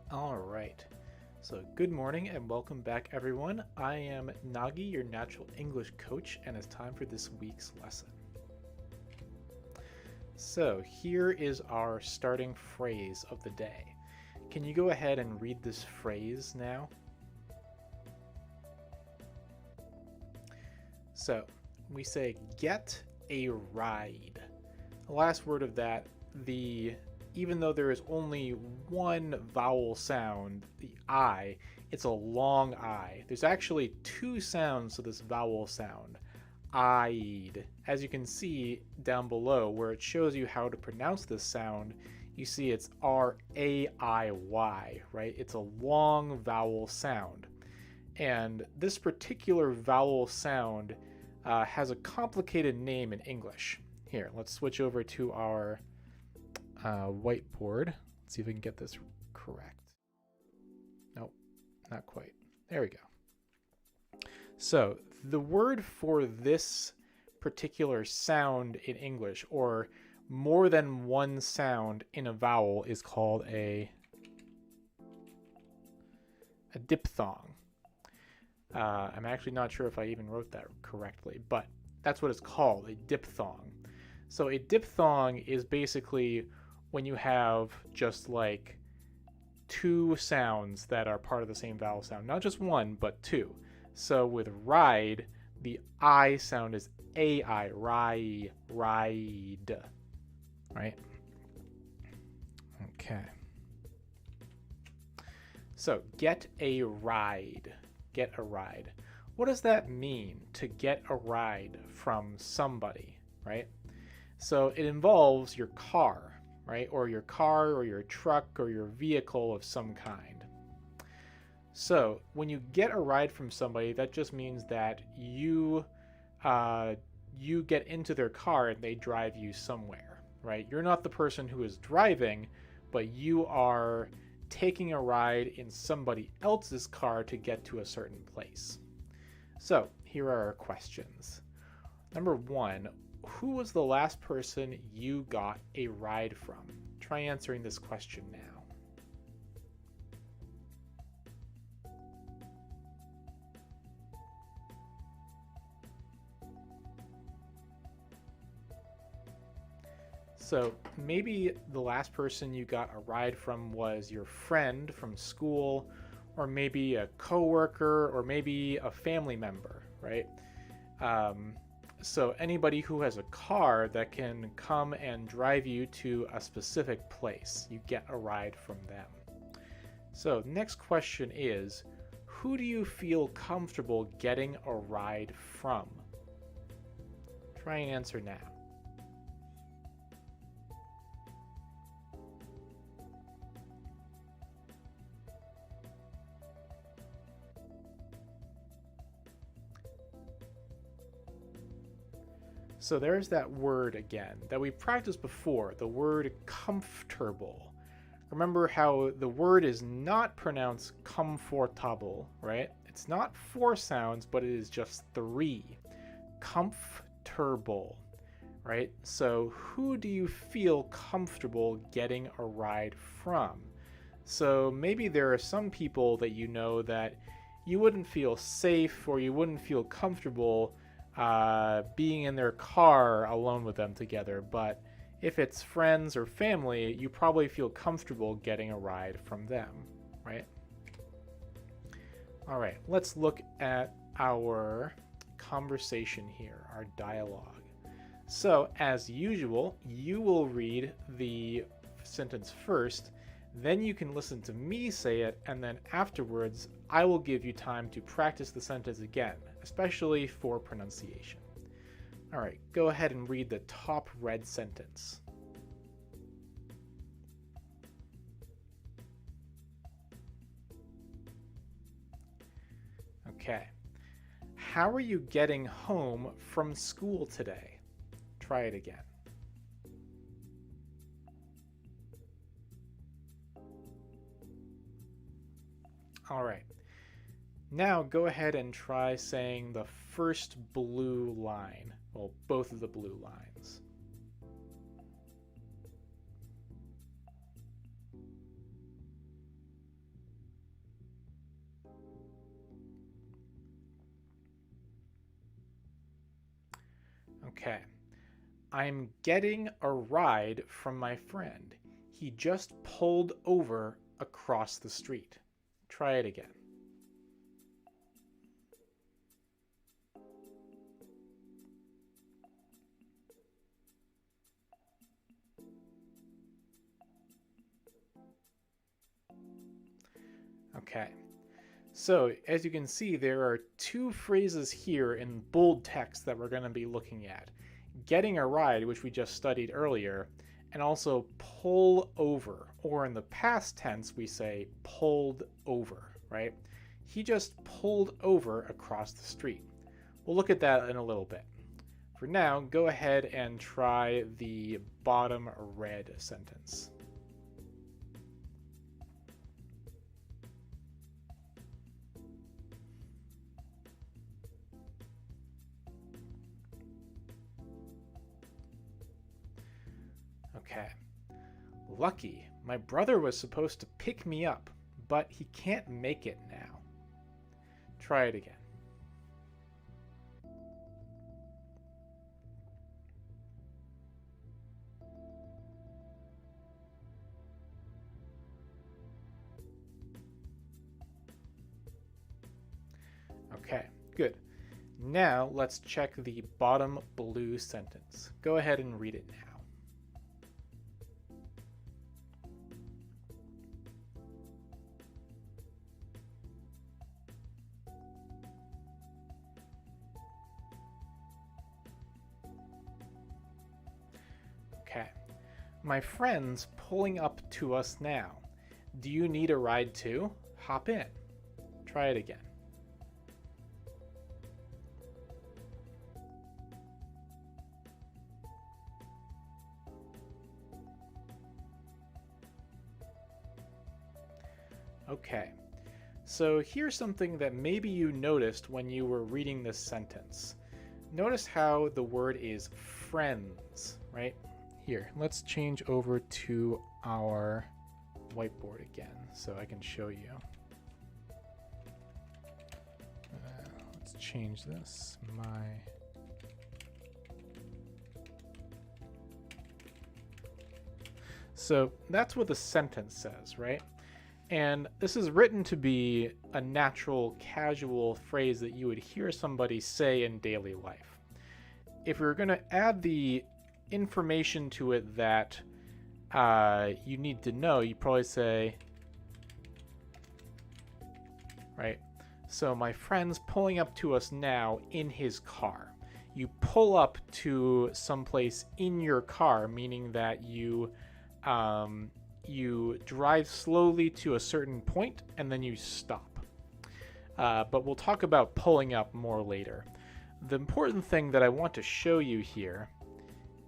All right. So, good morning and welcome back, everyone. I am Nagi, your natural English coach, and it's time for this week's lesson. So, here is our starting phrase of the day. Can you go ahead and read this phrase now? So, we say get a ride. The last word of that, even though there is only one vowel sound, the I, it's a long I. There's actually two sounds to this vowel sound. I'd. As you can see down below where it shows you how to pronounce this sound, you see it's R-A-I-Y, right? It's a long vowel sound. And this particular vowel sound has a complicated name in English. Here, let's switch over to our whiteboard. Let's see if we can get this correct. Nope, not quite. There we go. So the word for this particular sound in English, or more than one sound in a vowel, is called a diphthong. I'm actually not sure if I even wrote that correctly, but that's what it's called, a diphthong. So a diphthong is basically when you have just like two sounds that are part of the same vowel sound. Not just one, but two. So with ride, the I sound is AI, ride, ride. Right? Okay. So get a ride. Get a ride. What does that mean, to get a ride from somebody, right? So it involves your car, right? Or your car or your truck or your vehicle of some kind. So when you get a ride from somebody, that just means that you get into their car and they drive you somewhere, right? You're not the person who is driving, but you are taking a ride in somebody else's car to get to a certain place. So here are our questions. Number one, who was the last person you got a ride from? Try answering this question now. So maybe the last person you got a ride from was your friend from school, or maybe a coworker, or maybe a family member, right? So anybody who has a car that can come and drive you to a specific place, you get a ride from them. So next question is, who do you feel comfortable getting a ride from? Try and answer now. So there's that word again that we practiced before, the word comfortable. Remember how the word is not pronounced comfortable, right? It's not four sounds, but it is just three. Comfortable, right? So who do you feel comfortable getting a ride from? So maybe there are some people that you know that you wouldn't feel safe or you wouldn't feel comfortable being in their car alone with them together, but if it's friends or family, you probably feel comfortable getting a ride from them, right? All right, let's look at our conversation here, our dialogue. So, as usual, you will read the sentence first, then you can listen to me say it, and then afterwards, I will give you time to practice the sentence again, especially for pronunciation. All right, go ahead and read the top red sentence. Okay. How are you getting home from school today? Try it again. All right. Now go ahead and try saying the first blue line. Well, both of the blue lines. Okay. I'm getting a ride from my friend. He just pulled over across the street. Try it again. Okay. So, as you can see, there are two phrases here in bold text that we're going to be looking at. Getting a ride, which we just studied earlier, and also pull over, or in the past tense we say pulled over, right? He just pulled over across the street. We'll look at that in a little bit. For now, go ahead and try the bottom red sentence. Okay. Lucky, my brother was supposed to pick me up, but he can't make it now. Try it again. Okay, good. Now let's check the bottom blue sentence. Go ahead and read it now. Okay. My friend's pulling up to us now. Do you need a ride too? Hop in. Try it again. Okay, so here's something that maybe you noticed when you were reading this sentence. Notice how the word is friends, right? Here, let's change over to our whiteboard again so I can show you. Let's change this. So that's what the sentence says, right? And this is written to be a natural, casual phrase that you would hear somebody say in daily life. If we were going to add the information to it that you need to know, you probably say, right? So my friend's pulling up to us now in his car. You pull up to someplace in your car, meaning that you drive slowly to a certain point and then you stop. But we'll talk about pulling up more later. The important thing that I want to show you here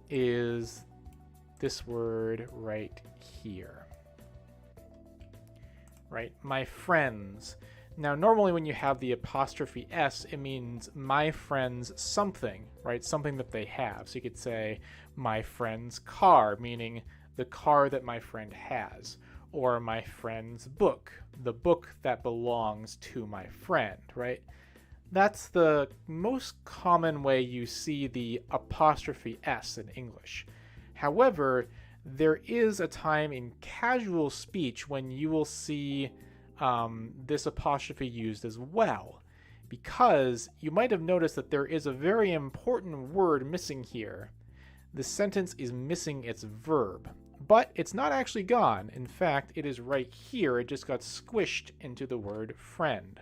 is this word right here. Right? My friends. Now, normally when you have the apostrophe S, it means my friend's something, right? Something that they have. So you could say my friend's car, meaning the car that my friend has, or my friend's book, the book that belongs to my friend, right? That's the most common way you see the apostrophe S in English. However, there is a time in casual speech when you will see this apostrophe used as well, because you might have noticed that there is a very important word missing here. The sentence is missing its verb, but it's not actually gone. In fact, it is right here. It just got squished into the word friend.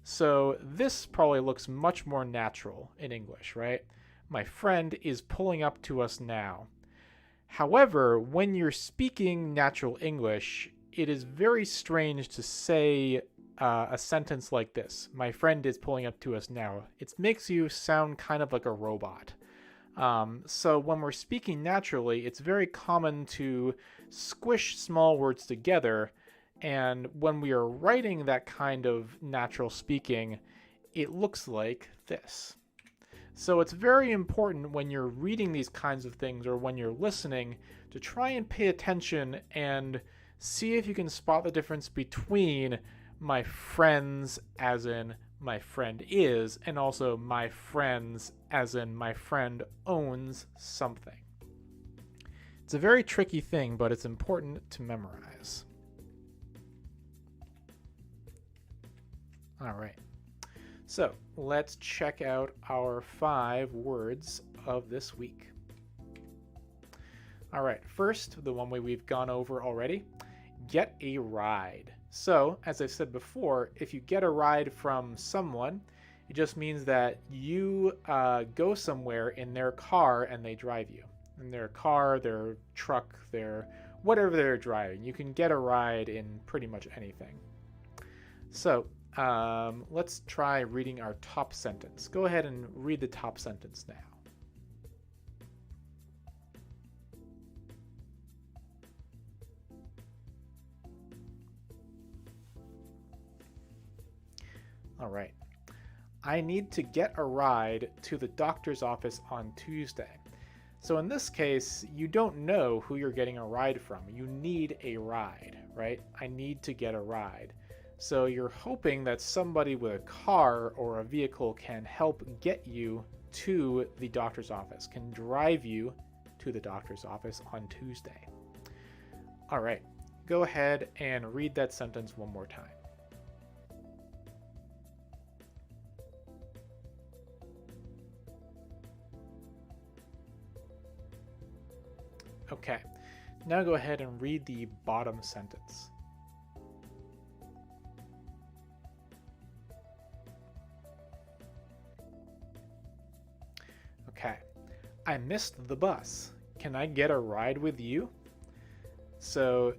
So this probably looks much more natural in English, right? My friend is pulling up to us now. However, when you're speaking natural English, it is very strange to say a sentence like this. My friend is pulling up to us now. It makes you sound kind of like a robot. So when we're speaking naturally, it's very common to squish small words together. And when we are writing that kind of natural speaking, it looks like this. So it's very important when you're reading these kinds of things or when you're listening to try and pay attention and see if you can spot the difference between my friends, as in my friend is, and also my friends, as in my friend owns something. It's a very tricky thing, but it's important to memorize. All right. So let's check out our 5 words of this week. All right, first, the one we've gone over already, get a ride. So, as I said before, if you get a ride from someone, it just means that you go somewhere in their car and they drive you. In their car, their truck, their whatever they're driving. You can get a ride in pretty much anything. So, let's try reading our top sentence. Go ahead and read the top sentence now. All right. I need to get a ride to the doctor's office on Tuesday. So in this case, you don't know who you're getting a ride from. You need a ride, right? I need to get a ride. So you're hoping that somebody with a car or a vehicle can help get you to the doctor's office, can drive you to the doctor's office on Tuesday. All right, go ahead and read that sentence one more time. Okay, now go ahead and read the bottom sentence. Okay, I missed the bus. Can I get a ride with you? So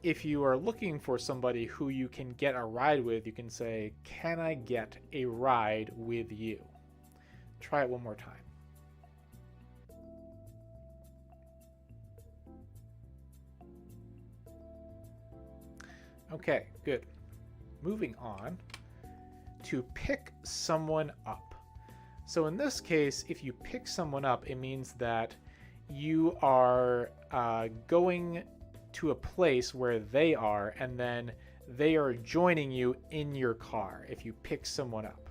if you are looking for somebody who you can get a ride with, you can say, can I get a ride with you? Try it one more time. Okay, good. Moving on to pick someone up. So in this case, if you pick someone up, it means that you are going to a place where they are, and then they are joining you in your car if you pick someone up.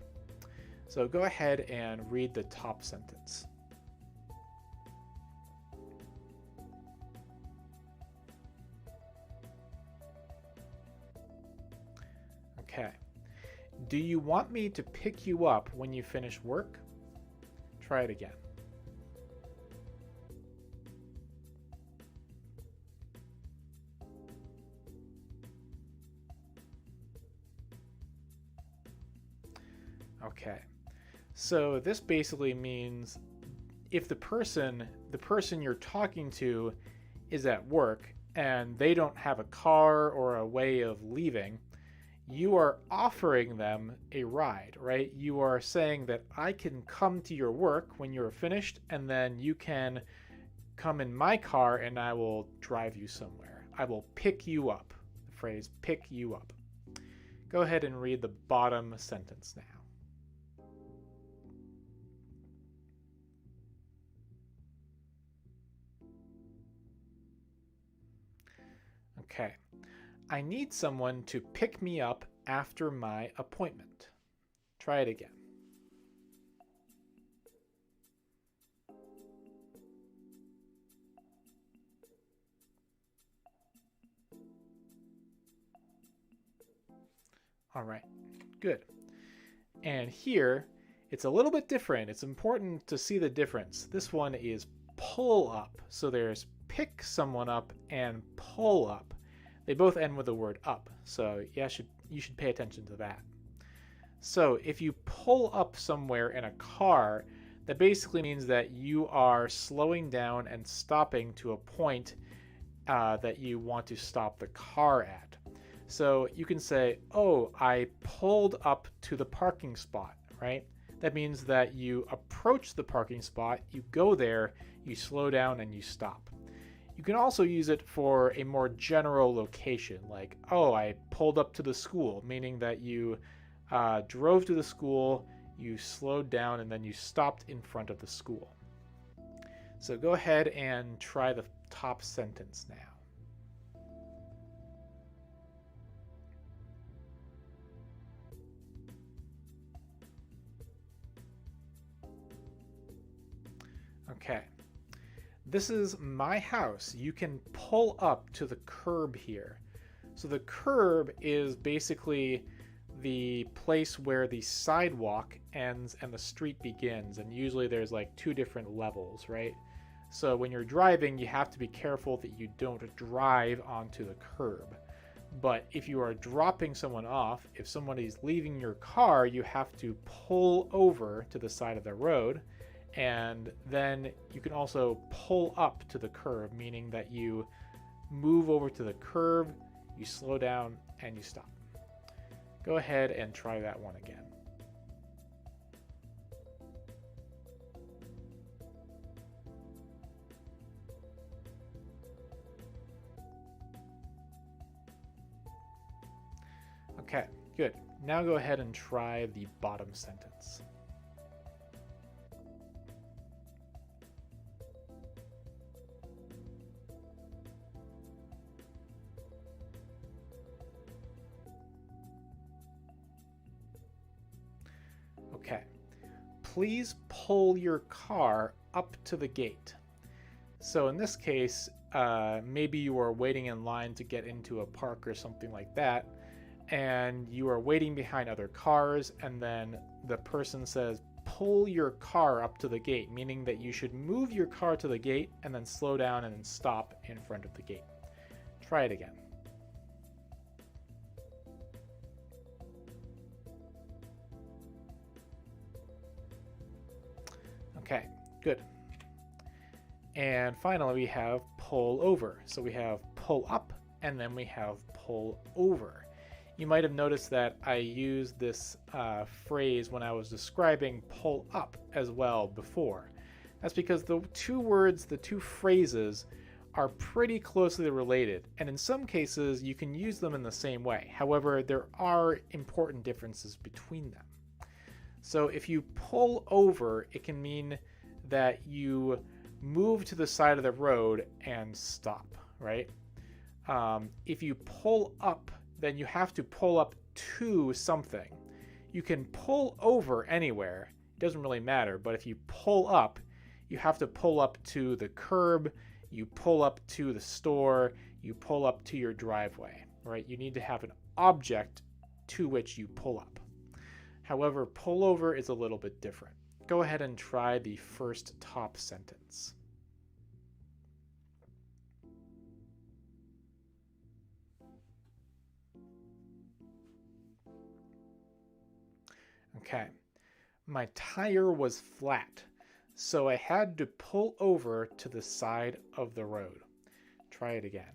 So go ahead and read the top sentence. Okay. Do you want me to pick you up when you finish work? Try it again. Okay. So this basically means if the person you're talking to is at work and they don't have a car or a way of leaving, you are offering them a ride, right? You are saying that I can come to your work when you're finished, and then you can come in my car and I will drive you somewhere. I will pick you up. The phrase pick you up. Go ahead and read the bottom sentence now. Okay. I need someone to pick me up after my appointment. Try it again. All right, good. And here, it's a little bit different. It's important to see the difference. This one is pull up. So there's pick someone up and pull up. They both end with the word up, so yeah, you should pay attention to that. So if you pull up somewhere in a car, that basically means that you are slowing down and stopping to a point that you want to stop the car at. So you can say, oh, I pulled up to the parking spot, right? That means that you approach the parking spot, you go there, you slow down, and you stop. You can also use it for a more general location, like, oh, I pulled up to the school, meaning that you drove to the school, you slowed down, and then you stopped in front of the school. So go ahead and try the top sentence now. Okay. This is my house. You can pull up to the curb here. So the curb is basically the place where the sidewalk ends and the street begins, and usually there's like two different levels, right? So when you're driving, you have to be careful that you don't drive onto the curb. But if you are dropping someone off, if somebody's leaving your car, you have to pull over to the side of the road, and then you can also pull up to the curb, meaning that you move over to the curb, you slow down, and you stop. Go ahead and try that one again. Okay, good. Now go ahead and try the bottom sentence. Okay. Please pull your car up to the gate. So in this case, maybe you are waiting in line to get into a park or something like that, and you are waiting behind other cars, and then the person says, pull your car up to the gate, meaning that you should move your car to the gate and then slow down and then stop in front of the gate. Try it again. Okay, good. And finally, we have pull over. So we have pull up, and then we have pull over. You might have noticed that I used this phrase when I was describing pull up as well before. That's because the two words, the two phrases, are pretty closely related, and in some cases you can use them in the same way. However, there are important differences between them. So if you pull over, it can mean that you move to the side of the road and stop, right? If you pull up, then you have to pull up to something. You can pull over anywhere, it doesn't really matter, but if you pull up, you have to pull up to the curb, you pull up to the store, you pull up to your driveway, right? You need to have an object to which you pull up. However, pull over is a little bit different. Go ahead and try the first top sentence. Okay, my tire was flat, so I had to pull over to the side of the road. Try it again.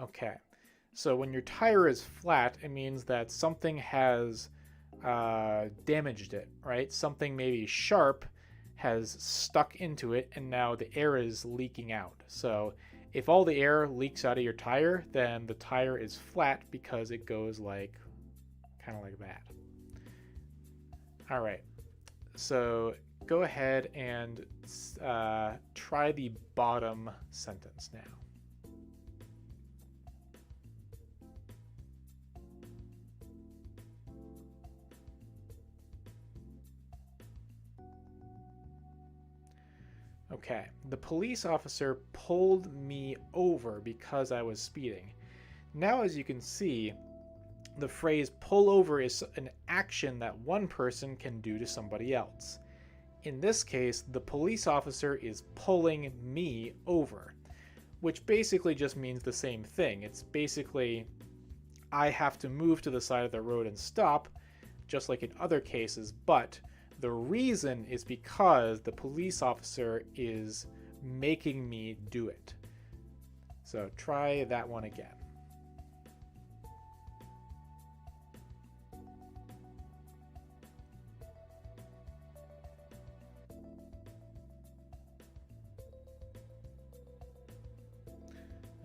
Okay, so when your tire is flat, it means that something has damaged it, right? Something maybe sharp has stuck into it, and now the air is leaking out. So if all the air leaks out of your tire, then the tire is flat because it goes like, kind of like that. All right, so go ahead and try the bottom sentence now. Okay, the police officer pulled me over because I was speeding. Now, as you can see, the phrase pull over is an action that one person can do to somebody else. In this case, the police officer is pulling me over, which basically just means the same thing. It's basically, I have to move to the side of the road and stop, just like in other cases, but the reason is because the police officer is making me do it. So try that one again.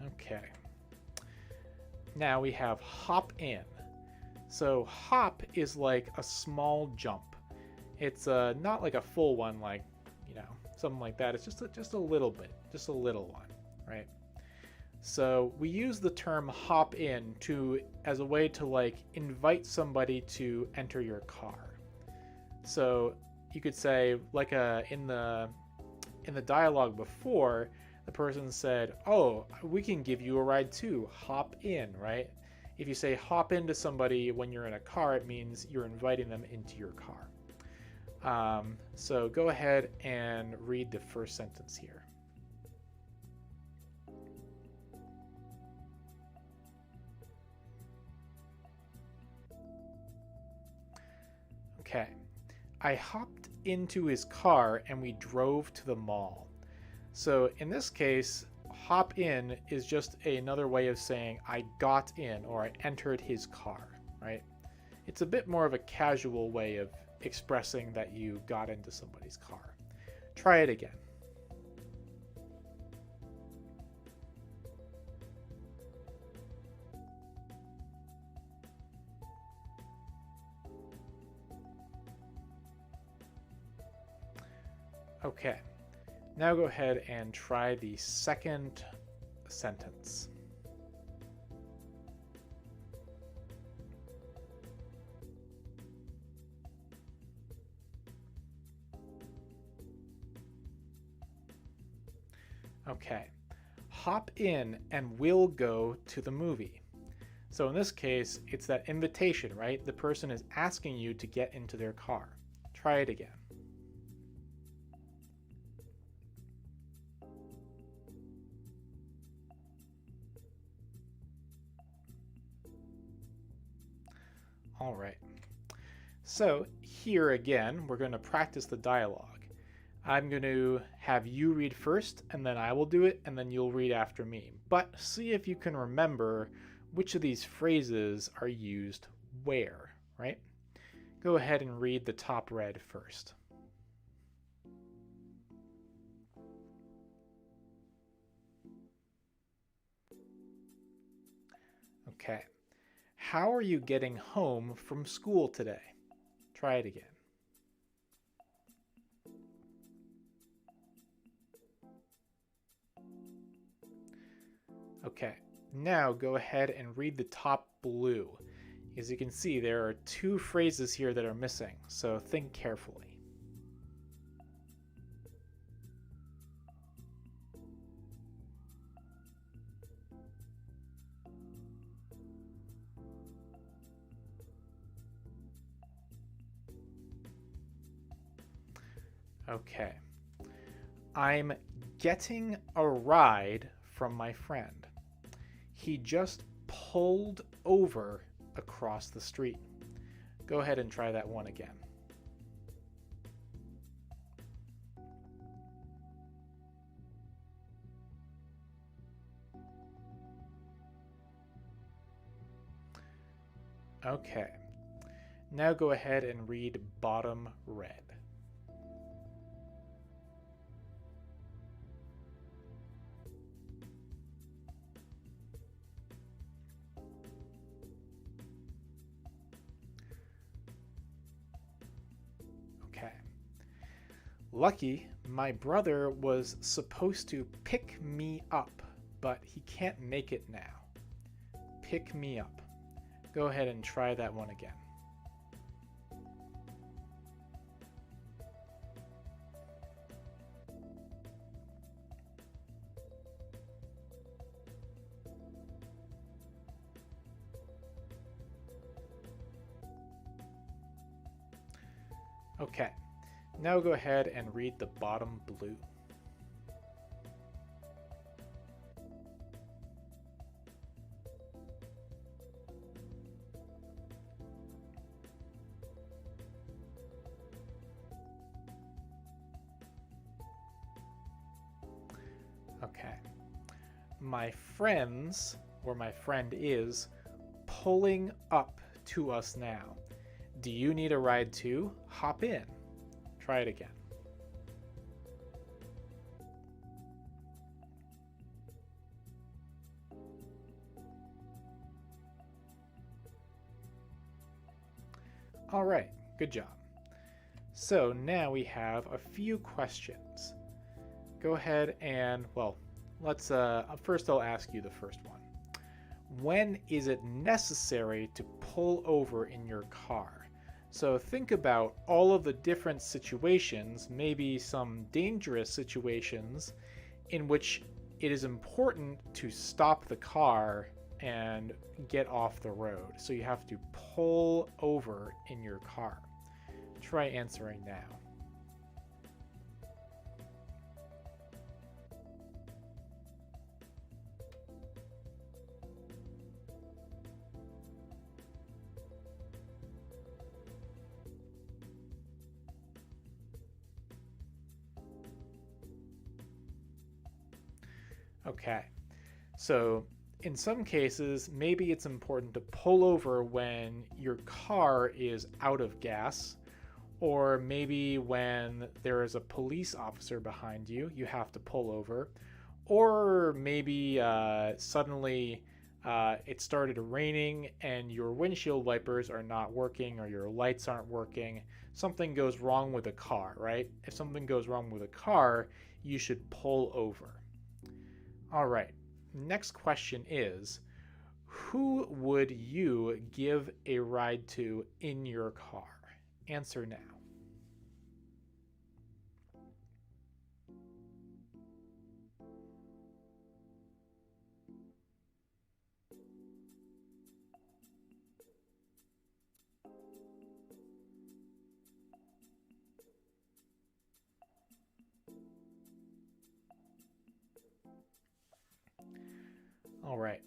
Okay. Now we have hop in. So hop is like a small jump. It's not like a full one, like, you know, something like that. It's just a little bit, just a little one, right? So we use the term hop in as a way to like invite somebody to enter your car. So you could say like in the dialogue before, the person said, "Oh, we can give you a ride too. Hop in," right? If you say hop into somebody when you're in a car, it means you're inviting them into your car. So go ahead and read the first sentence here. Okay. I hopped into his car and we drove to the mall. So in this case, hop in is just another way of saying I got in or I entered his car, right? It's a bit more of a casual way of expressing that you got into somebody's car. Try it again. Okay, now go ahead and try the second sentence. Okay, hop in and we'll go to the movie. So in this case, it's that invitation, right? The person is asking you to get into their car. Try it again. All right. So here again, we're going to practice the dialogue. I'm going to have you read first, and then I will do it, and then you'll read after me. But see if you can remember which of these phrases are used where, right? Go ahead and read the top red first. Okay. How are you getting home from school today? Try it again. Okay, now go ahead and read the top blue. As you can see, there are two phrases here that are missing, so think carefully. Okay. I'm getting a ride from my friend. He just pulled over across the street. Go ahead and try that one again. Okay. Now go ahead and read bottom red. Lucky, my brother was supposed to pick me up, but he can't make it now. Pick me up. Go ahead and try that one again. Okay. Now go ahead and read the bottom blue. Okay. My friends, or my friend is, pulling up to us now. Do you need a ride too? Hop in. Try it again. All right, good job. So now we have a few questions. Go ahead and, well, let's first I'll ask you the first one. When is it necessary to pull over in your car? So think about all of the different situations, maybe some dangerous situations, in which it is important to stop the car and get off the road. So you have to pull over in your car. Try answering now. Okay, so in some cases, maybe it's important to pull over when your car is out of gas, or maybe when there is a police officer behind you, you have to pull over, or maybe suddenly it started raining and your windshield wipers are not working or your lights aren't working. Something goes wrong with the car, right? If something goes wrong with a car, you should pull over. All right, next question is, who would you give a ride to in your car? Answer now. All right.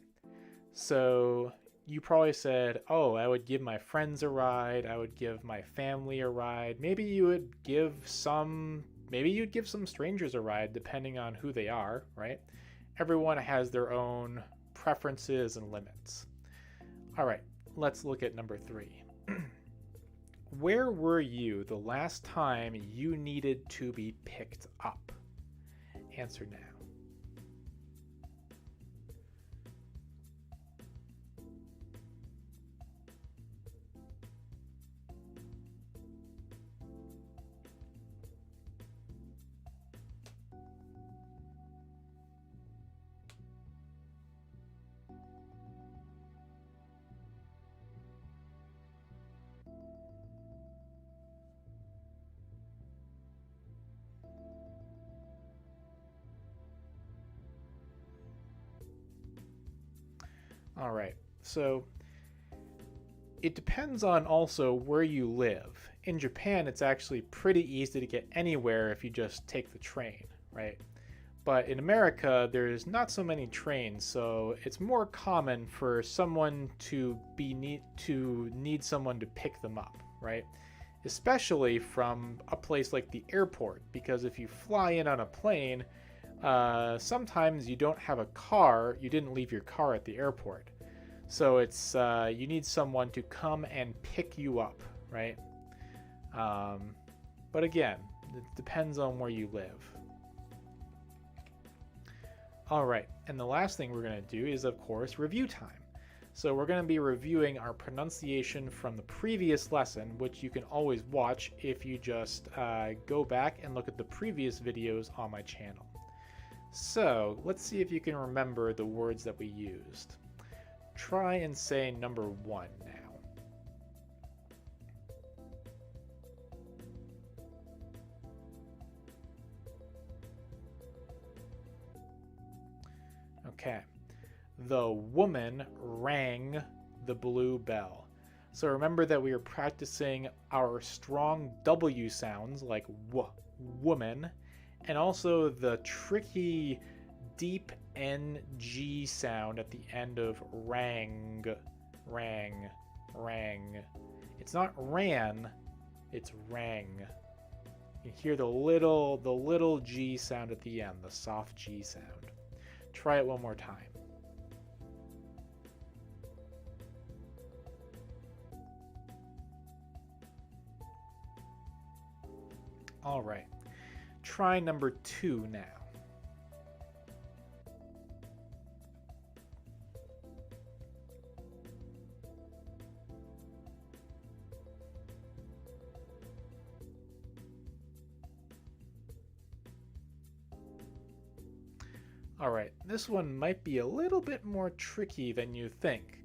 So you probably said, oh, I would give my friends a ride. I would give my family a ride. Maybe you'd give some strangers a ride depending on who they are, right? Everyone has their own preferences and limits. All right, let's look at number 3. Where were you the last time you needed to be picked up? Answer now. All right, so it depends on also where you live. In Japan, it's actually pretty easy to get anywhere if you just take the train, right? But in America, there's not so many trains, so it's more common for someone to need someone to pick them up, right? Especially from a place like the airport, because if you fly in on a plane, sometimes you don't have a car, you didn't leave your car at the airport. So it's you need someone to come and pick you up, right? But again, it depends on where you live. All right, and the last thing we're going to do is, of course, review time. So we're going to be reviewing our pronunciation from the previous lesson, which you can always watch if you just go back and look at the previous videos on my channel. So let's see if you can remember the words that we used. Try and say number 1 now. Okay. The woman rang the blue bell. So remember that we are practicing our strong W sounds like w, woman, and also the tricky deep NG sound at the end of rang, rang, rang. It's not ran, it's rang. You can hear the little G sound at the end, the soft G sound. Try it one more time. All right. Try number 2 now. All right, this one might be a little bit more tricky than you think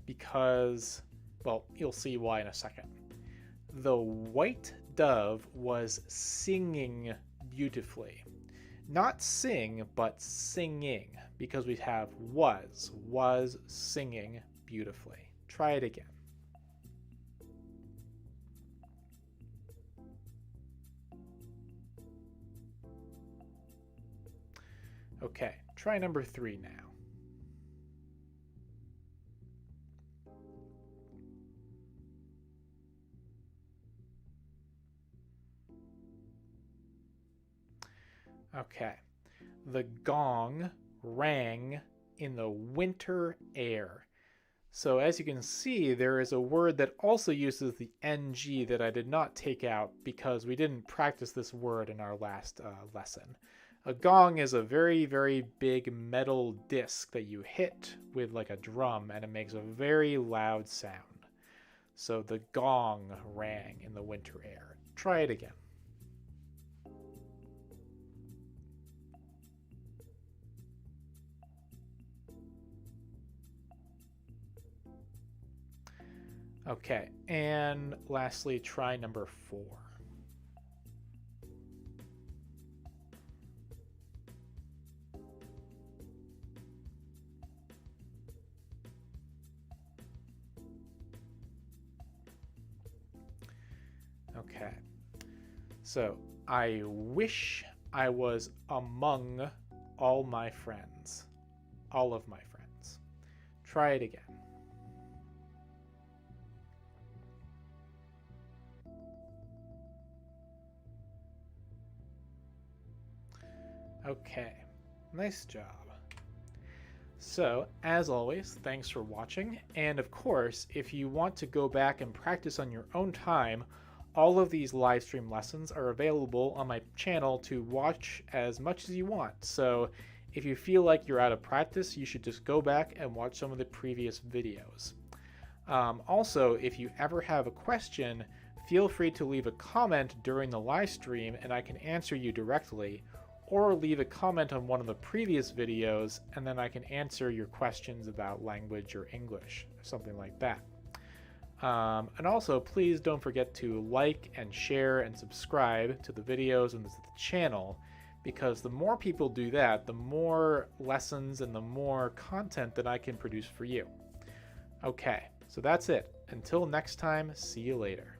because, well, you'll see why in a second. The white dove was singing beautifully. Not sing, but singing, because we have was singing beautifully. Try it again. Okay, try number 3 now. Okay, the gong rang in the winter air. So as you can see, there is a word that also uses the ng that I did not take out because we didn't practice this word in our last lesson. A gong is a very, very big metal disc that you hit with like a drum, and it makes a very loud sound. So the gong rang in the winter air. Try it again. Okay, and lastly, try number 4. Okay, so I wish I was among all my friends. All of my friends. Try it again. Okay, nice job. So, as always, thanks for watching, and of course, if you want to go back and practice on your own time, all of these live stream lessons are available on my channel to watch as much as you want. So, if you feel like you're out of practice, you should just go back and watch some of the previous videos. Also, if you ever have a question, feel free to leave a comment during the live stream and I can answer you directly, or leave a comment on one of the previous videos and then I can answer your questions about language or English, or something like that. And also, please don't forget to like and share and subscribe to the videos and to the channel, because the more people do that, the more lessons and the more content that I can produce for you. Okay, so that's it. Until next time, see you later.